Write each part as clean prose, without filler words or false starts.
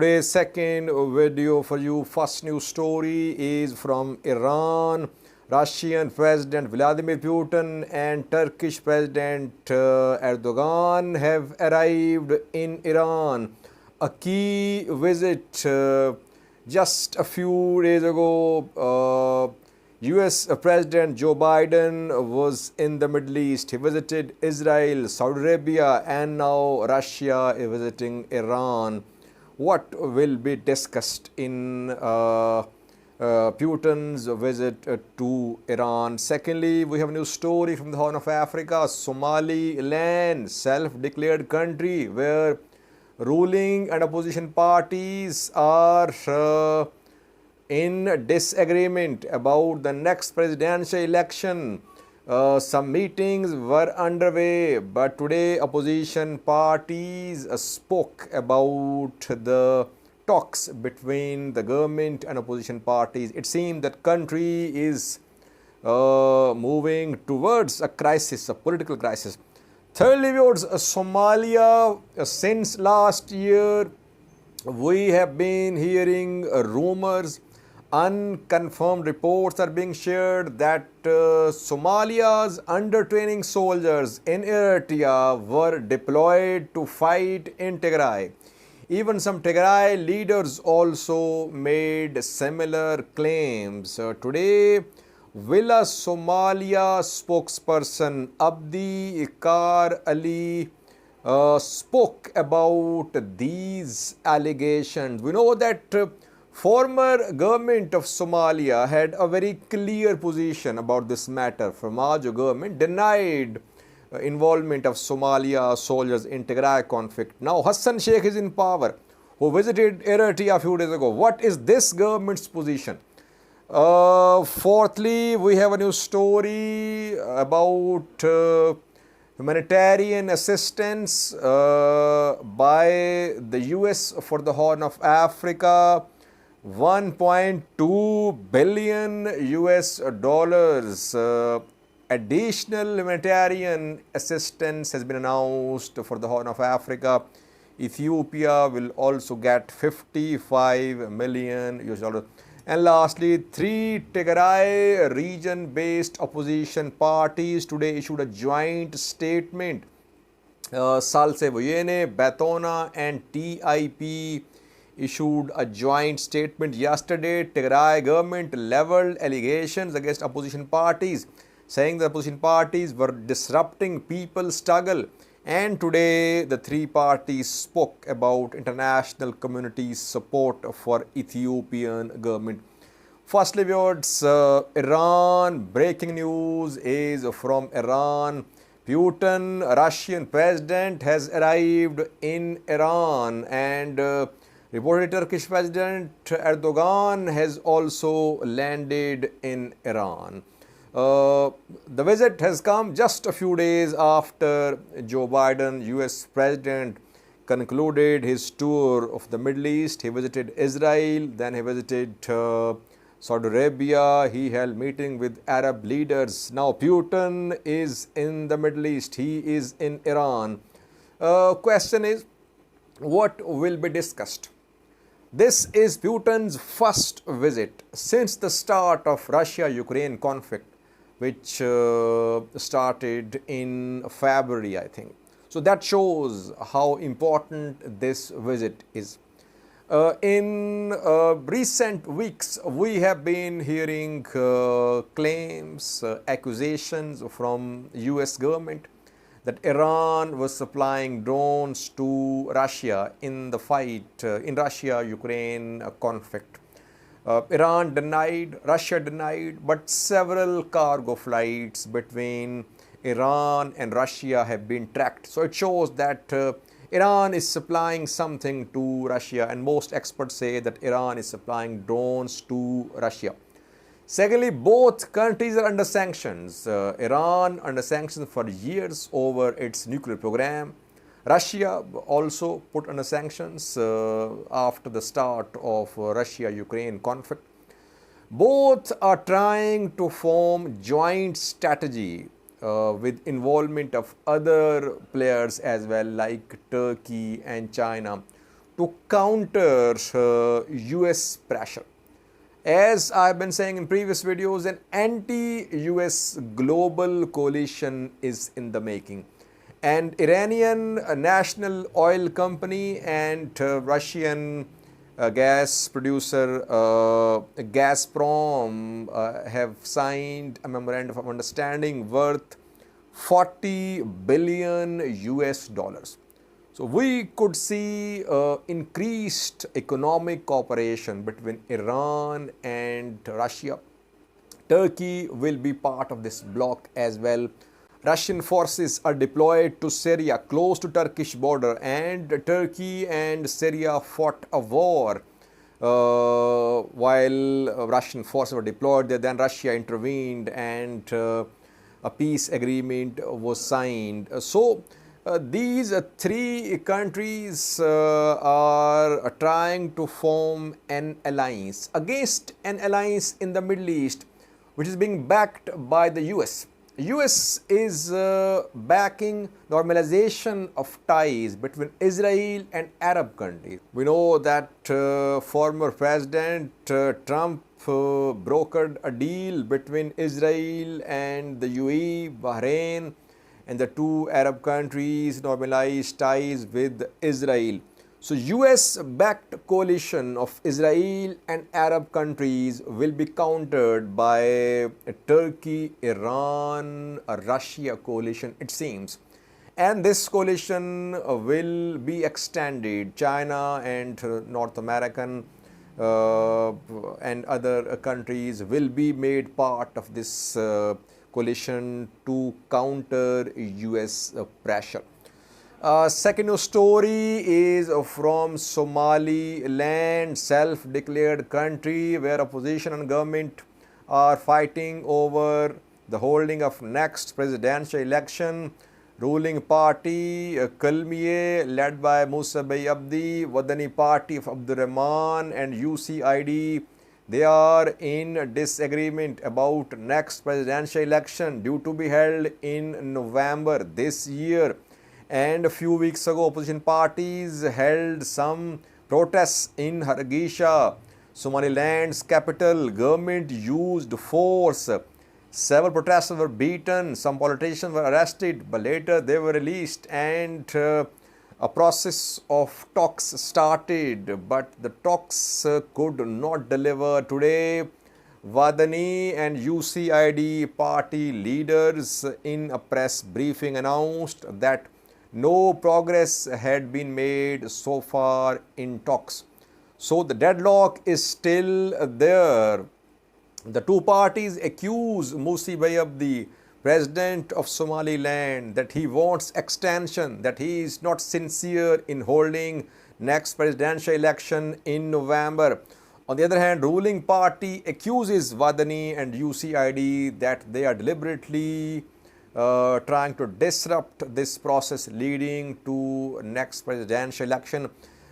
today's second video for you. First news story is from Iran. Russian President Vladimir Putin and Turkish President Erdogan have arrived in Iran. A key visit just a few days ago. US President Joe Biden was in the Middle East. He visited Israel, Saudi Arabia, and now Russia is visiting Iran. What will be discussed in Putin's visit to Iran? Secondly, we have a new story from the Horn of Africa. Somaliland, self-declared country where ruling and opposition parties are in disagreement about the next presidential election. Some meetings were underway, but today opposition parties spoke about the talks between the government and opposition parties. It seems that country is moving towards a crisis, a political crisis. Thirdly, towards Somalia, since last year, we have been hearing rumors. Unconfirmed reports are being shared that Somalia's under-training soldiers in Eritrea were deployed to fight in Tigray. Even some Tigray leaders also made similar claims. Today, Villa Somalia spokesperson Abdi Kar Ali spoke about these allegations. We know that former government of Somalia had a very clear position about this matter. Farmajo government denied involvement of Somalia soldiers in Tigray conflict. Now Hassan Sheikh is in power, who visited Eritrea a few days ago. What is this government's position? Fourthly, we have a new story about humanitarian assistance by the US for the Horn of Africa. 1.2 billion US dollars additional humanitarian assistance has been announced for the Horn of Africa. Ethiopia will also get 55 million US dollars. And lastly, 3 Tigray region-based opposition parties today issued a joint statement. Salse Voyene, Batona and TIP issued a joint statement yesterday. Tigray government leveled allegations against opposition parties, saying the opposition parties were disrupting people's struggle. And today, the 3 parties spoke about international community's support for Ethiopian government. Firstly, towards Iran, breaking news is from Iran. Putin, Russian president, has arrived in Iran, and reported Turkish President Erdogan has also landed in Iran. The visit has come just a few days after Joe Biden, US President, concluded his tour of the Middle East. He visited Israel, then he visited Saudi Arabia. He held meeting with Arab leaders. Now Putin is in the Middle East. He is in Iran. Question is, what will be discussed? This is Putin's first visit since the start of Russia-Ukraine conflict, which started in February, I think. So that shows how important this visit is. In recent weeks, we have been hearing claims, accusations from US government that Iran was supplying drones to Russia in the fight in Russia-Ukraine conflict. Iran denied, Russia denied, but several cargo flights between Iran and Russia have been tracked. So it shows that Iran is supplying something to Russia, and most experts say that Iran is supplying drones to Russia. Secondly, both countries are under sanctions. Iran under sanctions for years over its nuclear program. Russia also put under sanctions after the start of Russia-Ukraine conflict. Both are trying to form joint strategy with involvement of other players as well, like Turkey and China, to counter US pressure. As I've been saying in previous videos, an anti-US global coalition is in the making. And Iranian National Oil Company and Russian gas producer Gazprom have signed a memorandum of understanding worth 40 billion US dollars. So we could see increased economic cooperation between Iran and Russia. Turkey will be part of this bloc as well. Russian forces are deployed to Syria, close to Turkish border, and Turkey and Syria fought a war while Russian forces were deployed there. Then Russia intervened and a peace agreement was signed. These three countries are trying to form an alliance against an alliance in the Middle East, which is being backed by the US. US is backing normalization of ties between Israel and Arab countries. We know that former President Trump brokered a deal between Israel and the UAE, Bahrain, and the two Arab countries normalized ties with Israel. So US-backed coalition of Israel and Arab countries will be countered by a Turkey, Iran, a Russia coalition, it seems. And this coalition will be extended. China and North American and other countries will be made part of this coalition to counter US pressure. Second news story is from Somaliland, self-declared country where opposition and government are fighting over the holding of next presidential election. Ruling party Kalmiye, led by Musa Bey Abdi, Wadani party of Abdurrahman and UCID, they are in disagreement about next presidential election due to be held in November this year. And a few weeks ago, opposition parties held some protests in Hargeisa, Somaliland's capital. Government used force. Several protesters were beaten, some politicians were arrested, but later they were released and a process of talks started, but the talks could not deliver. Today, Wadani and UCID party leaders in a press briefing announced that no progress had been made so far in talks. So the deadlock is still there. The two parties accuse Musa Bey Abdi, president of Somaliland, that he wants extension, that he is not sincere in holding next presidential election in November. On the other hand, ruling party accuses Wadani and UCID that they are deliberately trying to disrupt this process leading to next presidential election.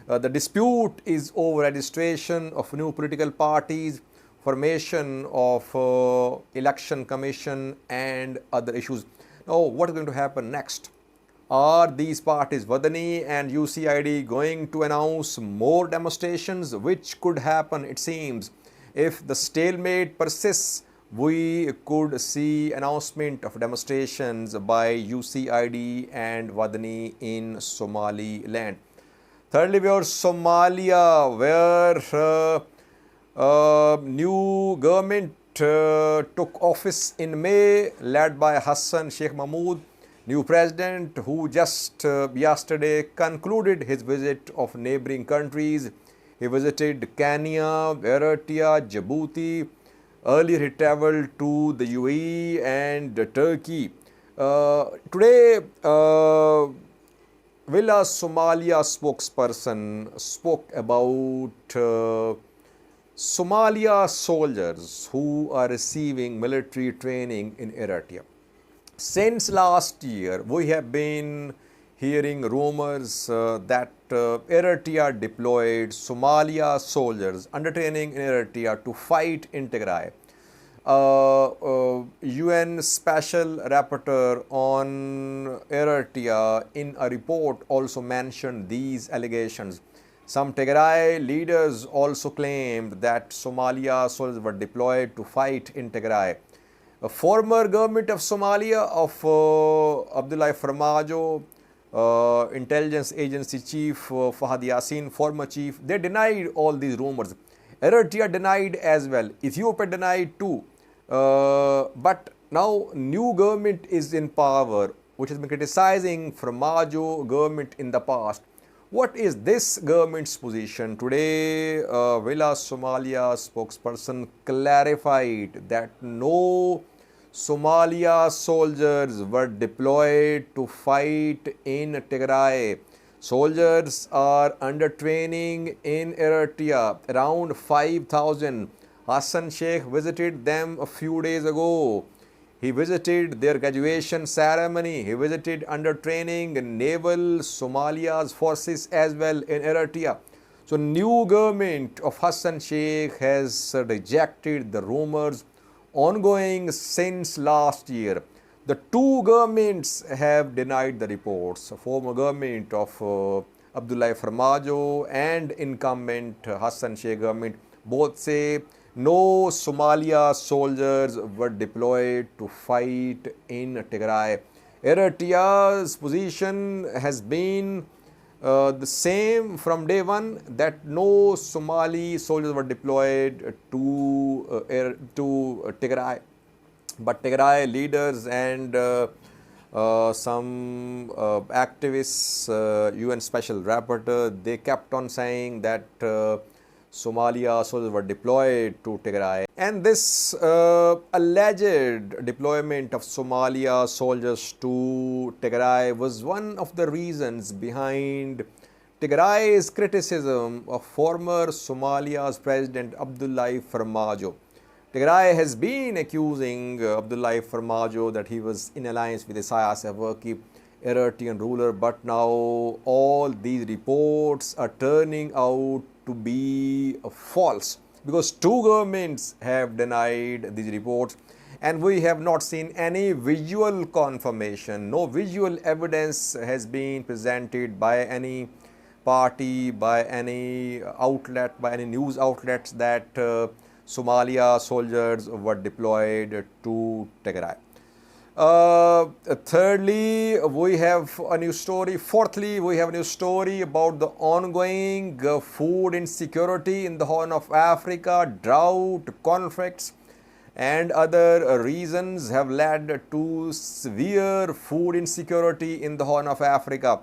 The dispute is over registration of new political parties, formation of election commission and other issues. Now, what is going to happen next? Are these parties, Wadani and UCID, going to announce more demonstrations, which could happen, it seems? If the stalemate persists, we could see announcement of demonstrations by UCID and Wadani in Somaliland. Thirdly, we have Somalia, where new government took office in May, led by Hassan Sheikh Mahmoud, new president, who just yesterday concluded his visit of neighboring countries. He visited Kenya, Eritrea, Djibouti. Earlier he travelled to the UAE and Turkey. Today, Villa Somalia spokesperson spoke about Somalia soldiers who are receiving military training in Eritrea. Since last year, we have been hearing rumors that Eritrea deployed Somalia soldiers under training in Eritrea to fight in Tigray. UN Special Rapporteur on Eritrea in a report also mentioned these allegations. Some Tigray leaders also claimed that Somalia soldiers were deployed to fight in Tigray. A former government of Somalia of Abdullah Farmajo, intelligence agency chief Fahad Yassin, former chief, they denied all these rumors. Eritrea denied as well. Ethiopia denied too. But now new government is in power, which has been criticizing Farmajo government in the past. What is this government's position? Today, Villa Somalia spokesperson clarified that no Somalia soldiers were deployed to fight in Tigray. Soldiers are under training in Eritrea, around 5,000. Hassan Sheikh visited them a few days ago. He visited their graduation ceremony. He visited under training naval Somalia's forces as well in Eritrea. So new government of Hassan Sheikh has rejected the rumors ongoing since last year. The two governments have denied the reports. Former government of Abdullah Farmajo and incumbent Hassan Sheikh government both say no Somalia soldiers were deployed to fight in Tigray. Eritrea's position has been the same from day one, that no Somali soldiers were deployed to Tigray. But Tigray leaders and some activists, UN Special Rapporteur, they kept on saying that Somalia soldiers were deployed to Tigray. And this alleged deployment of Somalia soldiers to Tigray was one of the reasons behind Tigray's criticism of former Somalia's President Abdullah Farmajo. Tigray has been accusing Abdullah Farmajo that he was in alliance with Isaias Afwerki, Eritrean ruler, but now all these reports are turning out to be false, because two governments have denied these reports and we have not seen any visual confirmation. No visual evidence has been presented by any party, by any outlet, by any news outlets that Somalia soldiers were deployed to Tigray. Thirdly, we have a new story. Fourthly, we have a new story about the ongoing food insecurity in the Horn of Africa. Drought, conflicts and other reasons have led to severe food insecurity in the Horn of Africa.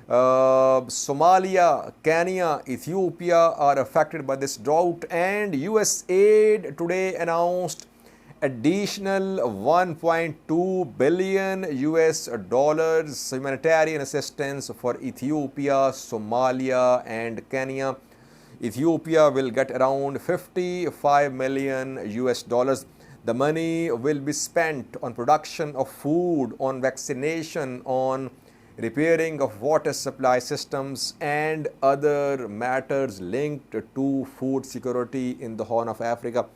Somalia, Kenya, Ethiopia are affected by this drought, and USAID today announced additional 1.2 billion US dollars humanitarian assistance for Ethiopia, Somalia and Kenya. Ethiopia will get around 55 million US dollars. The money will be spent on production of food, on vaccination, on repairing of water supply systems and other matters linked to food security in the Horn of Africa.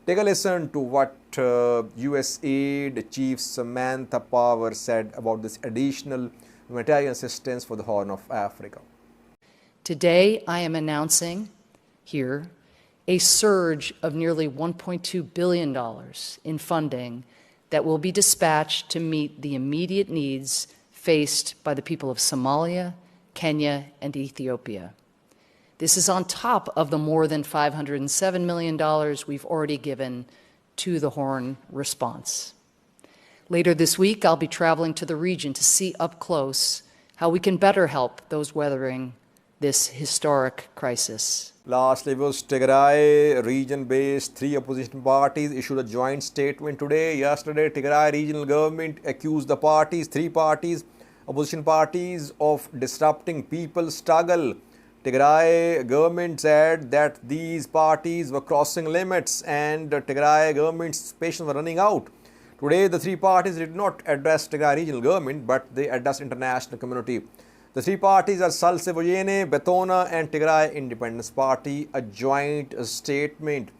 Take a listen to what USAID Chief Samantha Power said about this additional humanitarian assistance for the Horn of Africa. Today, I am announcing here a surge of nearly $1.2 billion in funding that will be dispatched to meet the immediate needs faced by the people of Somalia, Kenya, and Ethiopia. This is on top of the more than $507 million we've already given to the Horn response. Later this week, I'll be traveling to the region to see up close how we can better help those weathering this historic crisis. Lastly, was Tigray region-based three opposition parties issued a joint statement today. Yesterday, Tigray regional government accused the parties, three parties, opposition parties, of disrupting people's struggle. Tigray government said that these parties were crossing limits and Tigray government's patience were running out. Today, the three parties did not address Tigray regional government, but they addressed international community. The three parties are Salse Vojene, Betona and Tigray Independence Party, a joint statement.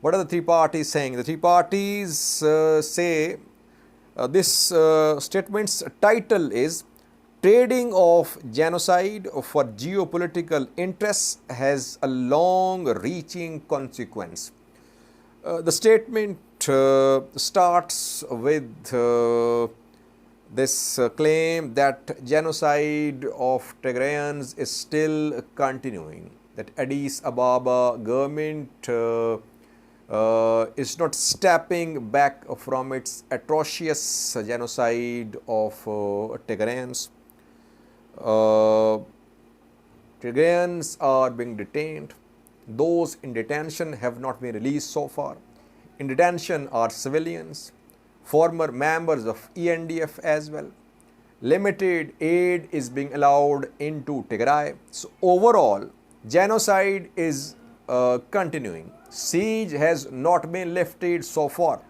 What are the three parties saying? The three parties say this statement's title is trading of genocide for geopolitical interests has a long-reaching consequence. The statement starts with this claim that genocide of Tigrayans is still continuing, that Addis Ababa government is not stepping back from its atrocious genocide of Tigrayans. Tigrayans are being detained. Those in detention have not been released so far. In detention are civilians, former members of ENDF as well. Limited aid is being allowed into Tigray. So overall, genocide is continuing. Siege has not been lifted so far.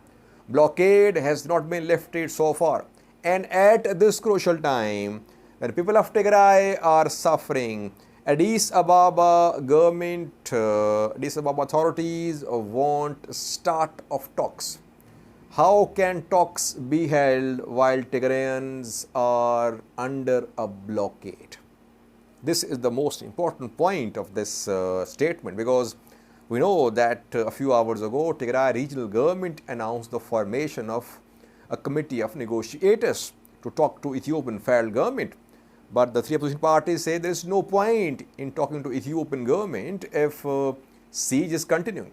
Blockade has not been lifted so far. And at this crucial time, when people of Tigray are suffering, Addis Ababa government, Addis Ababa authorities want start of talks. How can talks be held while Tigrayans are under a blockade? This is the most important point of this statement, because we know that a few hours ago, Tigray regional government announced the formation of a committee of negotiators to talk to Ethiopian federal government. But the three opposition parties say there is no point in talking to Ethiopian government if siege is continuing.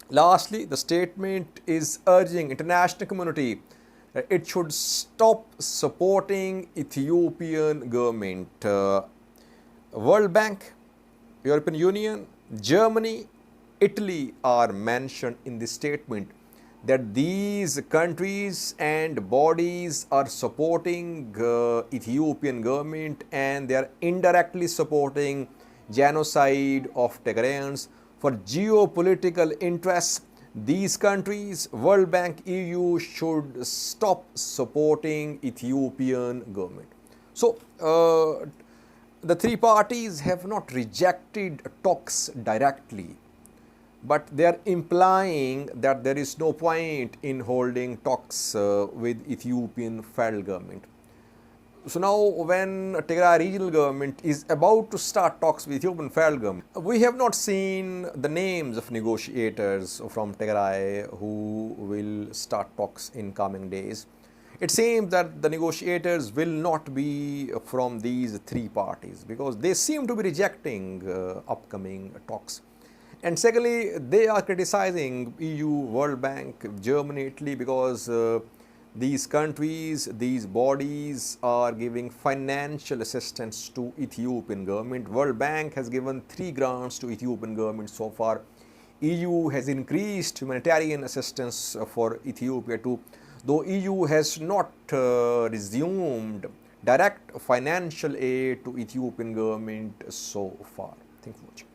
Lastly, the statement is urging international community that it should stop supporting Ethiopian government. World Bank, European Union, Germany, Italy are mentioned in this statement, that these countries and bodies are supporting Ethiopian government and they are indirectly supporting genocide of Tigrayans for geopolitical interests. These countries, World Bank, EU, should stop supporting Ethiopian government. So, the three parties have not rejected talks directly, but they are implying that there is no point in holding talks with Ethiopian federal government. So now when Tigray regional government is about to start talks with Ethiopian federal government, we have not seen the names of negotiators from Tigray who will start talks in coming days. It seems that the negotiators will not be from these three parties because they seem to be rejecting upcoming talks. And secondly, they are criticizing EU, World Bank, Germany, Italy, because these countries, these bodies are giving financial assistance to Ethiopian government. World Bank has given 3 grants to Ethiopian government so far. EU has increased humanitarian assistance for Ethiopia too, though EU has not resumed direct financial aid to Ethiopian government so far. Thank you for watching.